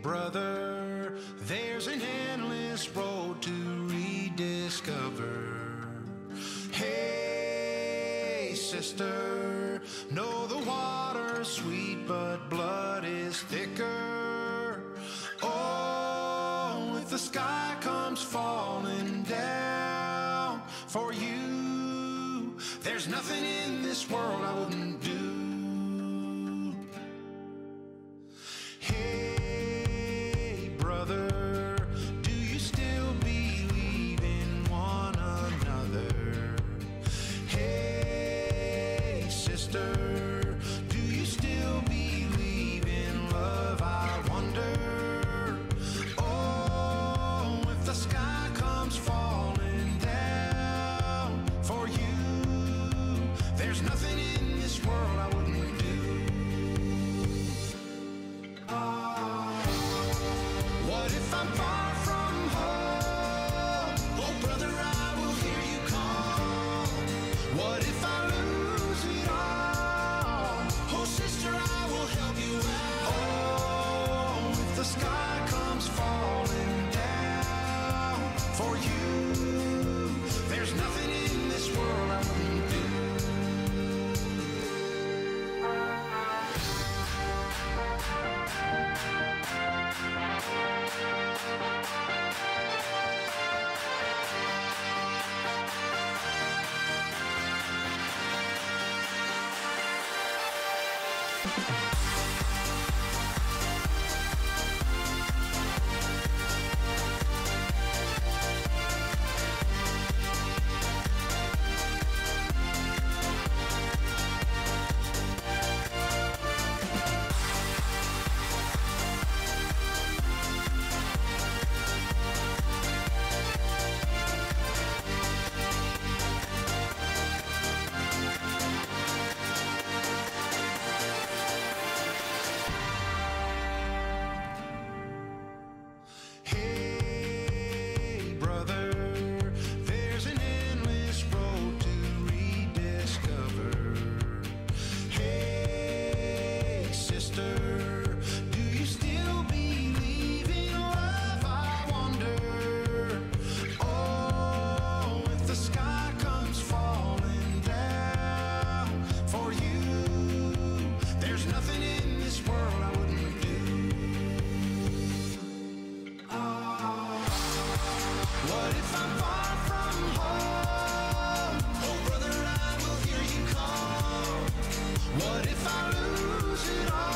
brother, there's an endless road to rediscover. Hey, sister, know the water's sweet, but blood is thicker. Oh, if the sky comes falling down for you, there's nothing in this world I wouldn't do. Hey, brother, do you still believe in one another? Hey, sister, do you still believe in love? I wonder. Oh, if the sky comes falling down for you, there's nothing in this world I wouldn't do. What if I'm far from home? Oh, brother, I will hear you call. What if I lose it all? Oh, sister, I will help you out. Oh, if the sky comes falling down for you, there's nothing in this world I wouldn't do. Hey, brother, there's an endless road to rediscover. Hey, sister, do you still believe in love? I wonder. Oh, if the sky comes falling down for you, there's nothing in this world I wouldn't do. What if I'm far from home? Oh, brother, I will hear you call. What if I lose it all?